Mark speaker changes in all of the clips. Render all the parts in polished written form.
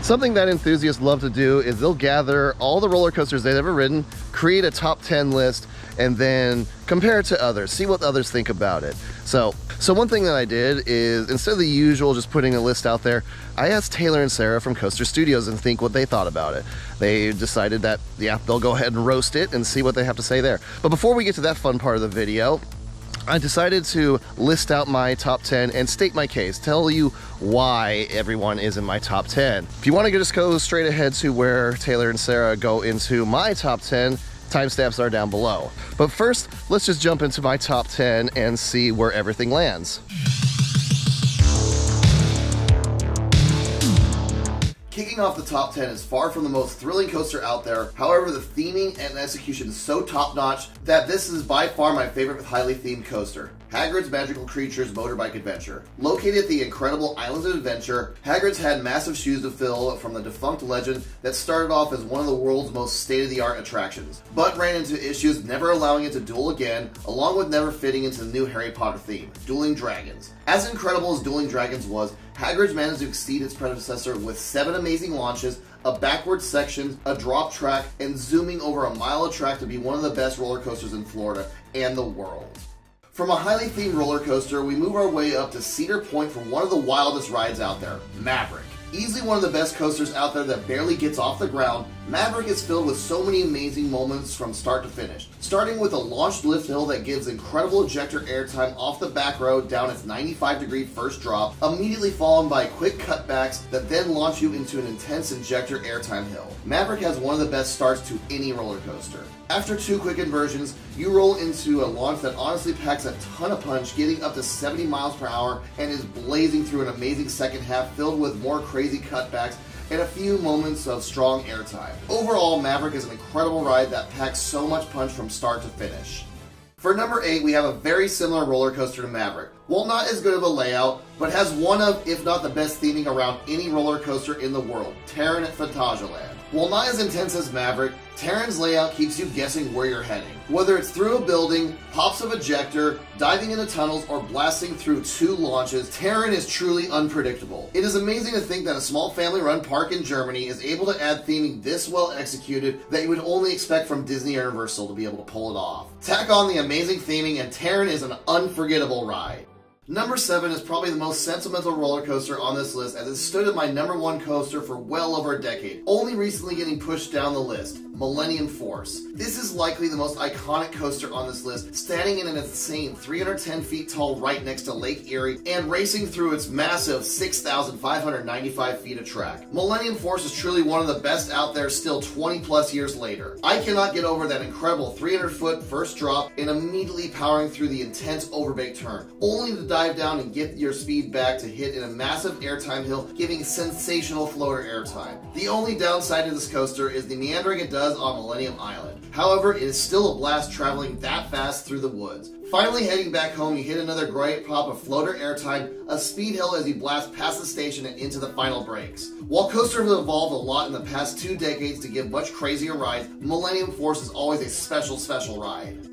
Speaker 1: Something that enthusiasts love to do is they'll gather all the roller coasters they've ever ridden, create a top 10 list, and then compare it to others, see what others think about it. So one thing that I did is, instead of the usual just putting a list out there, I asked Taylor and Sarah from Coaster Studios and think what they thought about it. They decided that, yeah, they'll go ahead and roast it and see what they have to say there. But before we get to that fun part of the video, I decided to list out my top 10 and state my case, tell you why everyone is in my top 10. If you want to just go straight ahead to where Taylor and Sarah go into my top 10, timestamps are down below. But first, let's just jump into my top 10 and see where everything lands. Kicking off the top 10 is far from the most thrilling coaster out there. However, the theming and execution is so top-notch that this is by far my favorite highly themed coaster. Hagrid's Magical Creatures Motorbike Adventure. Located at the incredible Islands of Adventure, Hagrid's had massive shoes to fill from the defunct legend that started off as one of the world's most state-of-the-art attractions, but ran into issues never allowing it to duel again, along with never fitting into the new Harry Potter theme, Dueling Dragons. As incredible as Dueling Dragons was, Hagrid's managed to exceed its predecessor with 7 amazing launches, a backward section, a drop track, and zooming over a mile of track to be one of the best roller coasters in Florida and the world. From a highly themed roller coaster, we move our way up to Cedar Point for one of the wildest rides out there, Maverick. Easily one of the best coasters out there that barely gets off the ground, Maverick is filled with so many amazing moments from start to finish. Starting with a launched lift hill that gives incredible ejector airtime off the back road down its 95-degree first drop, immediately followed by quick cutbacks that then launch you into an intense ejector airtime hill. Maverick has one of the best starts to any roller coaster. After 2 quick inversions, you roll into a launch that honestly packs a ton of punch, getting up to 70 miles per hour and is blazing through an amazing second half filled with more crazy cutbacks and a few moments of strong airtime. Overall, Maverick is an incredible ride that packs so much punch from start to finish. For number 8, we have a very similar roller coaster to Maverick. While not as good of a layout, but has one of, if not the best theming around any roller coaster in the world, Taron at Fantasyland. While not as intense as Maverick, Taron's layout keeps you guessing where you're heading. Whether it's through a building, pops of ejector, diving into tunnels, or blasting through 2 launches, Taron is truly unpredictable. It is amazing to think that a small family-run park in Germany is able to add theming this well executed that you would only expect from Disney or Universal to be able to pull it off. Tack on the amazing theming and Taron is an unforgettable ride. Number 7 is probably the most sentimental roller coaster on this list, as it stood at my number 1 coaster for well over a decade, only recently getting pushed down the list, Millennium Force. This is likely the most iconic coaster on this list, standing in an insane 310 feet tall right next to Lake Erie and racing through its massive 6,595 feet of track. Millennium Force is truly one of the best out there still 20 plus years later. I cannot get over that incredible 300-foot first drop and immediately powering through the intense overbake turn, only to dive down and get your speed back to hit in a massive airtime hill, giving sensational floater airtime. The only downside to this coaster is the meandering it does on Millennium Island. However, it is still a blast traveling that fast through the woods. Finally heading back home, you hit another great pop of floater airtime, a speed hill as you blast past the station and into the final breaks. While coasters have evolved a lot in the past 2 decades to give much crazier rides, Millennium Force is always a special ride.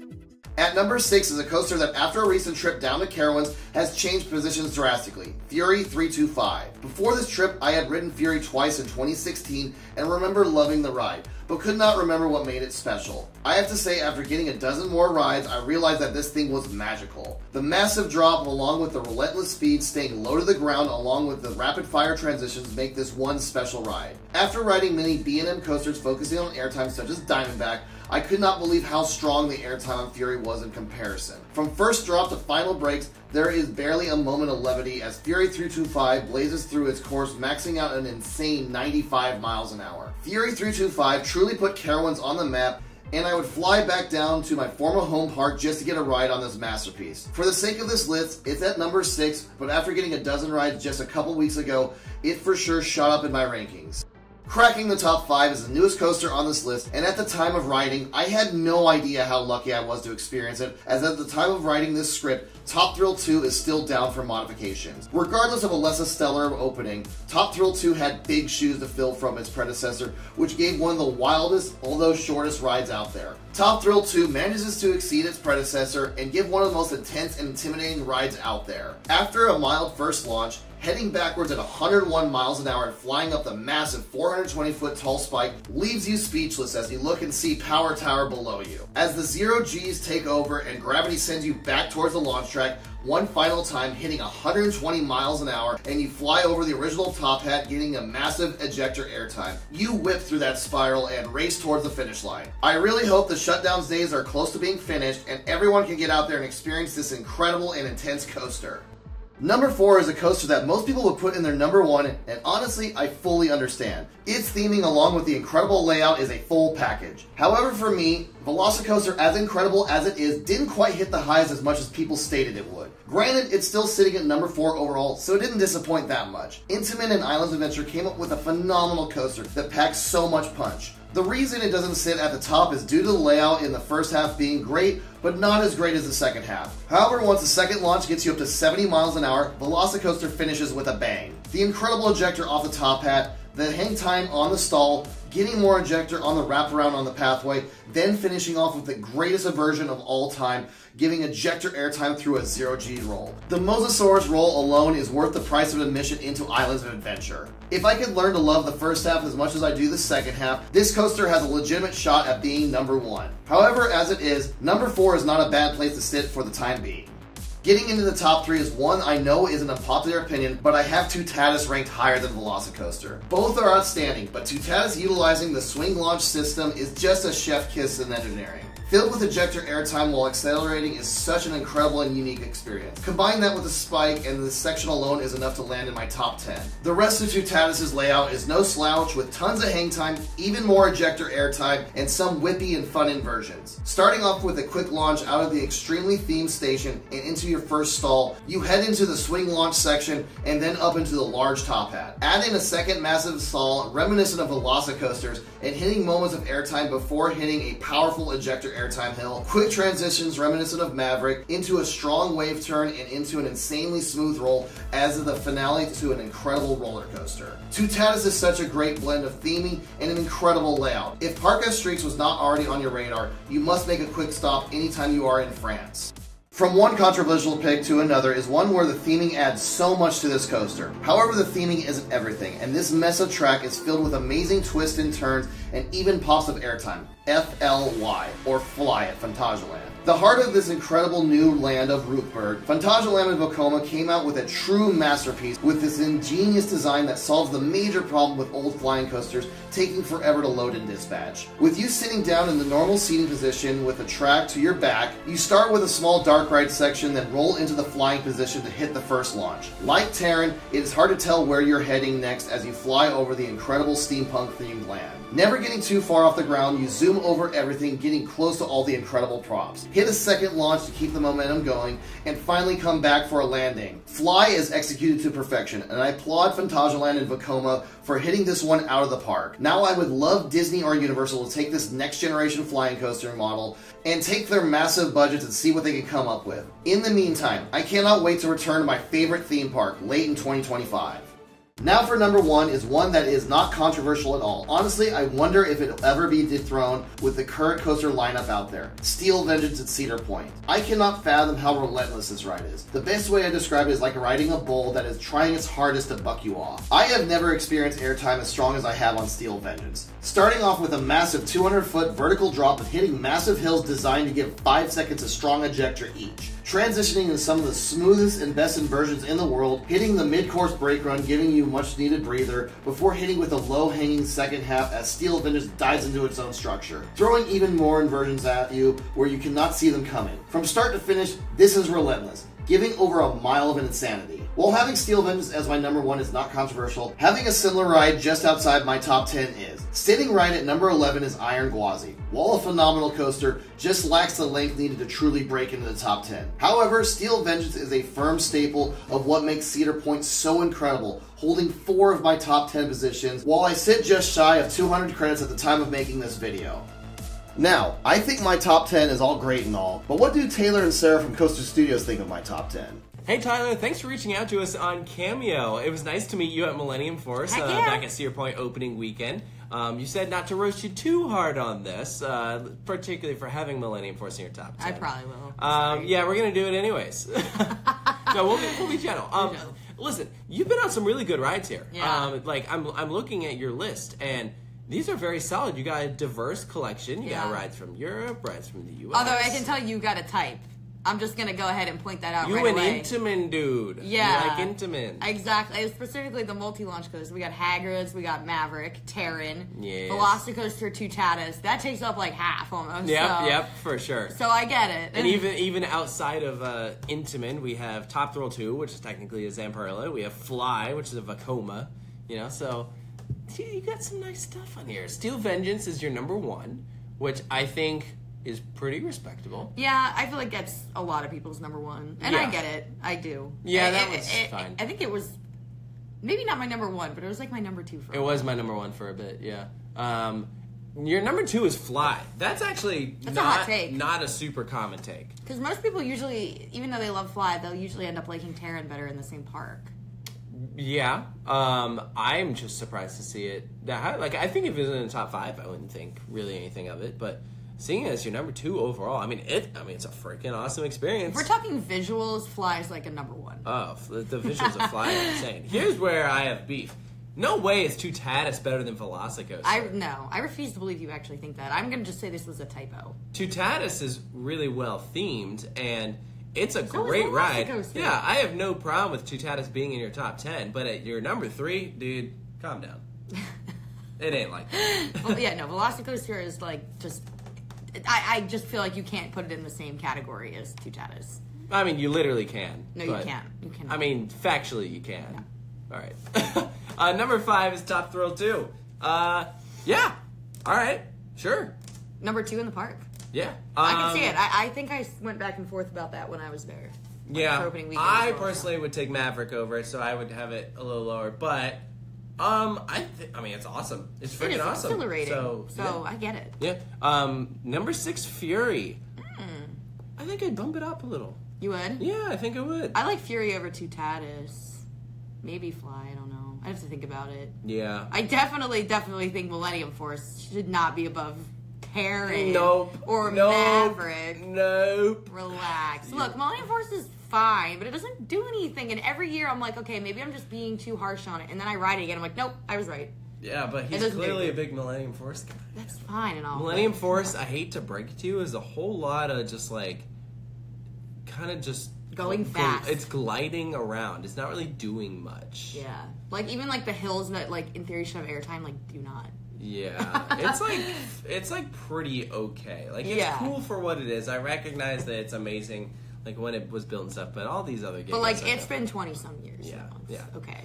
Speaker 1: At number 6 is a coaster that after a recent trip down to Carowinds has changed positions drastically, Fury 325. Before this trip, I had ridden Fury twice in 2016 and remember loving the ride, but could not remember what made it special. I have to say, after getting a dozen more rides, I realized that this thing was magical. The massive drop along with the relentless speed staying low to the ground along with the rapid fire transitions make this one special ride. After riding many B&M coasters focusing on airtime such as Diamondback, I could not believe how strong the airtime on Fury was in comparison. From first drop to final breaks, there is barely a moment of levity as Fury 325 blazes through its course, maxing out an insane 95 miles an hour. Fury 325 truly put Carowinds on the map, and I would fly back down to my former home park just to get a ride on this masterpiece. For the sake of this list, it's at number 6, but after getting a dozen rides just a couple weeks ago, it for sure shot up in my rankings. Cracking the top 5 is the newest coaster on this list, and at the time of writing, I had no idea how lucky I was to experience it, as at the time of writing this script, Top Thrill 2 is still down for modifications. Regardless of a less stellar opening, Top Thrill 2 had big shoes to fill from its predecessor, which gave one of the wildest, although shortest rides out there. Top Thrill 2 manages to exceed its predecessor and give one of the most intense and intimidating rides out there. After a mild first launch, heading backwards at 101 miles an hour and flying up the massive 420-foot tall spike leaves you speechless as you look and see Power Tower below you. As the zero G's take over and gravity sends you back towards the launch track, one final time hitting 120 miles an hour, and you fly over the original top hat, getting a massive ejector airtime. You whip through that spiral and race towards the finish line. I really hope the shutdowns days are close to being finished and everyone can get out there and experience this incredible and intense coaster. Number 4 is a coaster that most people would put in their number 1, and honestly, I fully understand. Its theming along with the incredible layout is a full package. However, for me, Velocicoaster, as incredible as it is, didn't quite hit the highs as much as people stated it would. Granted, it's still sitting at number 4 overall, so it didn't disappoint that much. Intamin and Islands Adventure came up with a phenomenal coaster that packs so much punch. The reason it doesn't sit at the top is due to the layout in the first half being great, but not as great as the second half. However, once the second launch gets you up to 70 miles an hour, Velocicoaster finishes with a bang. The incredible ejector off the top hat, the hang time on the stall, getting more ejector on the wraparound on the pathway, then finishing off with the greatest aversion of all time, giving ejector airtime through a zero-G roll. The Mosasaurus roll alone is worth the price of admission into Islands of Adventure. If I could learn to love the first half as much as I do the second half, this coaster has a legitimate shot at being number 1. However, as it is, number 4 is not a bad place to sit for the time being. Getting into the top 3 is one I know is an unpopular opinion, but I have Toutatis ranked higher than Velocicoaster. Both are outstanding, but Toutatis utilizing the swing launch system is just a chef kiss in engineering. Filled with ejector airtime while accelerating is such an incredible and unique experience. Combine that with the spike and the section alone is enough to land in my top 10. The rest of Toutatis' layout is no slouch with tons of hang time, even more ejector airtime, and some whippy and fun inversions. Starting off with a quick launch out of the extremely themed station and into your first stall, you head into the swing launch section and then up into the large top hat. Add in a second massive stall reminiscent of Velocicoasters and hitting moments of airtime before hitting a powerful ejector airtime hill, quick transitions reminiscent of Maverick, into a strong wave turn and into an insanely smooth roll as the finale to an incredible roller coaster. Toutatis is such a great blend of theming and an incredible layout. If Parc Astrix was not already on your radar, you must make a quick stop anytime you are in France. From one controversial pick to another is one where the theming adds so much to this coaster. However, the theming isn't everything, and this mess of track is filled with amazing twists and turns and even pops of airtime. F.L.Y, or F.L.Y at Phantasialand. The heart of this incredible new land of Rookburg, Phantasialand in Vekoma came out with a true masterpiece with this ingenious design that solves the major problem with old flying coasters taking forever to load and dispatch. With you sitting down in the normal seating position with a track to your back, you start with a small dark ride section, then roll into the flying position to hit the first launch. Like Taron, it is hard to tell where you're heading next as you fly over the incredible steampunk themed land. Never getting too far off the ground, you zoom over everything, getting close to all the incredible props. Hit a second launch to keep the momentum going, and finally come back for a landing. F.L.Y is executed to perfection, and I applaud Phantasialand and Vekoma for hitting this one out of the park. Now I would love Disney or Universal to take this next generation flying coaster model and take their massive budgets and see what they can come up with. In the meantime, I cannot wait to return to my favorite theme park late in 2025. Now for number 1 is one that is not controversial at all. Honestly, I wonder if it'll ever be dethroned with the current coaster lineup out there. Steel Vengeance at Cedar Point. I cannot fathom how relentless this ride is. The best way I describe it is like riding a bull that is trying its hardest to buck you off. I have never experienced airtime as strong as I have on Steel Vengeance. Starting off with a massive 200-foot vertical drop and hitting massive hills designed to give 5 seconds of strong ejector each. Transitioning into some of the smoothest and best inversions in the world, hitting the mid-course brake run, giving you much needed breather, before hitting with a low-hanging second half as Steel Vengeance dives into its own structure, throwing even more inversions at you where you cannot see them coming. From start to finish, this is relentless, giving over a mile of insanity. While having Steel Vengeance as my number 1 is not controversial, having a similar ride just outside my top 10 is. Sitting right at number 11 is Iron Gwazi. While a phenomenal coaster, just lacks the length needed to truly break into the top 10. However, Steel Vengeance is a firm staple of what makes Cedar Point so incredible, holding 4 of my top 10 positions, while I sit just shy of 200 credits at the time of making this video. Now, I think my top 10 is all great and all, but what do Taylor and Sarah from Coaster Studios think of my top 10?
Speaker 2: Hey Tyler, thanks for reaching out to us on Cameo. It was nice to meet you at Millennium Force back at Cedar Point opening weekend. You said not to roast you too hard on this, particularly for having Millennium Force in your top 10.
Speaker 3: I probably will.
Speaker 2: Yeah, we're going to do it anyways. So we'll be gentle. Listen, you've been on some really good rides here.
Speaker 3: Yeah.
Speaker 2: Like, I'm looking at your list, and these are very solid. You got a diverse collection. You got rides from Europe, rides from the U.S.
Speaker 3: Although I can tell you got a type. I'm just going to go ahead and point that out
Speaker 2: right
Speaker 3: away.
Speaker 2: You an Intamin dude.
Speaker 3: Yeah.
Speaker 2: You like Intamin.
Speaker 3: Exactly. Specifically the multi-launch coasters. We got Hagrid's, we got Maverick, Taron,
Speaker 2: yes.
Speaker 3: Velocicoaster, Toutatis. That takes up like half almost.
Speaker 2: Yep, for sure.
Speaker 3: So I get it.
Speaker 2: And even outside of Intamin, we have Top Thrill 2, which is technically a Zamperla. We have F.L.Y, which is a Vekoma. You know, so you got some nice stuff on here. Steel Vengeance is your number 1, which I think is pretty respectable.
Speaker 3: Yeah, I feel like that's a lot of people's number 1. And I get it. I do.
Speaker 2: Yeah, that was fine.
Speaker 3: I think it was maybe not my number 1, but it was like my number 2 for a while.
Speaker 2: It was my number 1 for a bit, yeah. Your number 2 is F.L.Y. That's actually
Speaker 3: a hot take.
Speaker 2: Not a super common take.
Speaker 3: Because most people usually, even though they love F.L.Y, they'll usually end up liking Taron better in the same park.
Speaker 2: Yeah. I'm just surprised to see it that high. Like, I think if it was in the top 5, I wouldn't think really anything of it, but seeing it as your number 2 overall, I mean, it's a freaking awesome experience.
Speaker 3: If we're talking visuals, F.L.Y is like a number 1.
Speaker 2: Oh, the visuals of F.L.Y are insane. Here's where I have beef. No way is Toutatis better than Velocicoaster.
Speaker 3: I refuse to believe you actually think that. I'm going to just say this was a typo.
Speaker 2: Toutatis is really well themed, and it's a great ride. Yeah, I have no problem with Toutatis being in your top 10, but at your number 3, dude, calm down. It ain't like that.
Speaker 3: Well, yeah, no, Velocicoaster is like just... I just feel like you can't put it in the same category as Toutatis.
Speaker 2: I mean, you literally can.
Speaker 3: No, you can't. You cannot.
Speaker 2: I mean, factually, you can. No. All right. Number 5 is Top Thrill 2. Yeah. All right. Sure.
Speaker 3: Number 2 in the park.
Speaker 2: Yeah.
Speaker 3: I can see it. I think I went back and forth about that when I was there.
Speaker 2: Yeah.
Speaker 3: For opening weekend
Speaker 2: I personally would take Maverick over it, so I would have it a little lower. But I mean, it's awesome. It's freaking awesome.
Speaker 3: Exhilarating. So
Speaker 2: yeah.
Speaker 3: I get it.
Speaker 2: Yeah. Number 6, Fury. I think I'd bump it up a little.
Speaker 3: You would?
Speaker 2: Yeah, I think I would.
Speaker 3: I like Fury over Toutatis. Maybe F.L.Y, I don't know. I have to think about it.
Speaker 2: Yeah.
Speaker 3: I definitely think Millennium Force should not be above Taron.
Speaker 2: Nope.
Speaker 3: Or Maverick.
Speaker 2: Nope.
Speaker 3: Relax. Look, Millennium Force is fine, but it doesn't do anything. And every year I'm like, okay, maybe I'm just being too harsh on it. And then I ride it again. I'm like, nope, I was right.
Speaker 2: Yeah, but he's clearly a big Millennium Force guy.
Speaker 3: That's fine and all.
Speaker 2: Millennium Force, I hate to break it to you, is a whole lot of just like, kind of just
Speaker 3: going fast.
Speaker 2: It's gliding around. It's not really doing much.
Speaker 3: Yeah, like even like the hills that like in theory should have airtime, like do not.
Speaker 2: Yeah, it's like pretty okay. Like it's cool for what it is. I recognize that it's amazing, like when it was built and stuff. But all these other games,
Speaker 3: but like it's been 20 some years.
Speaker 2: Yeah,
Speaker 3: so
Speaker 2: yeah.
Speaker 3: Okay.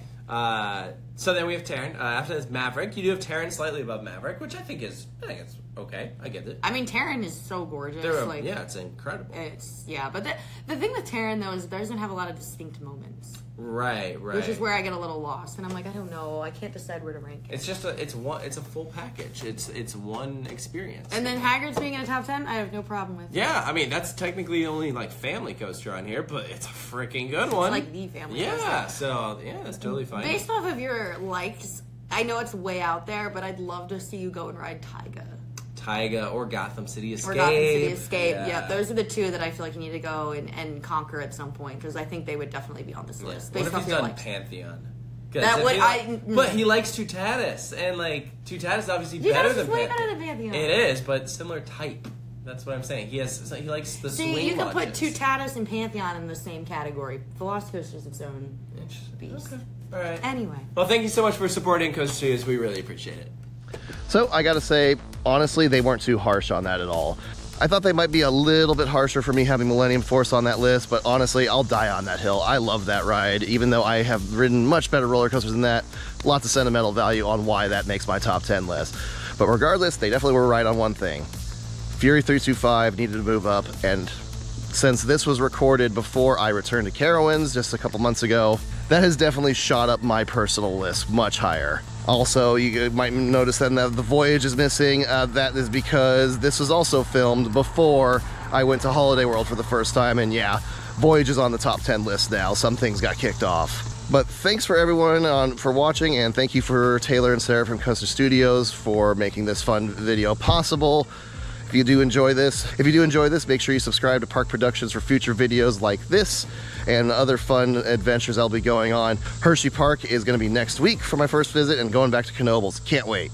Speaker 2: So then we have Taron. After this, Maverick. You do have Taron slightly above Maverick, which I think it's okay. I get it.
Speaker 3: I mean, Taron is so gorgeous.
Speaker 2: Yeah, it's incredible.
Speaker 3: But the thing with Taron though is it doesn't have a lot of distinct moments.
Speaker 2: Right.
Speaker 3: Which is where I get a little lost, and I'm like, I don't know, I can't decide where to rank it.
Speaker 2: It's just it's a full package. It's one experience.
Speaker 3: And then Hagrid's being in a top 10, I have no problem with.
Speaker 2: Yeah, I mean that's technically the only like family coaster on here, but it's a freaking good one.
Speaker 3: It's like the family coaster.
Speaker 2: Yeah, so that's totally fine.
Speaker 3: Based off of your likes, I know it's way out there, but I'd love to see you go and ride
Speaker 2: Taiga or Gotham City Escape.
Speaker 3: Yeah, those are the two that I feel like you need to go and conquer at some point, because I think they would definitely be on this list.
Speaker 2: What if he's done Pantheon?
Speaker 3: That would
Speaker 2: but he likes Toutatis, and like Toutatis is obviously better than Pantheon. It is, but similar type. That's what I'm saying. He likes the swing.
Speaker 3: See, you can put
Speaker 2: launches.
Speaker 3: Toutatis and Pantheon in the same category. Velocicoaster is its own beast.
Speaker 2: Okay. All right.
Speaker 3: Anyway.
Speaker 2: Well, thank you so much for supporting Coaster Studios. We really appreciate it.
Speaker 1: So I gotta say, honestly, they weren't too harsh on that at all. I thought they might be a little bit harsher for me having Millennium Force on that list, but honestly, I'll die on that hill. I love that ride, even though I have ridden much better roller coasters than that. Lots of sentimental value on why that makes my top 10 list. But regardless, they definitely were right on one thing. Fury 325 needed to move up, and since this was recorded before I returned to Carowinds just a couple months ago, that has definitely shot up my personal list much higher. Also, you might notice then that the Voyage is missing. That is because this was also filmed before I went to Holiday World for the first time, and yeah, Voyage is on the top 10 list now. Some things got kicked off. But thanks for everyone for watching, and thank you for Taylor and Sarah from Coaster Studios for making this fun video possible. If If you do enjoy this, make sure you subscribe to Park Productions for future videos like this and other fun adventures I'll be going on. Hershey Park is going to be next week for my first visit and going back to Knoebels. Can't wait.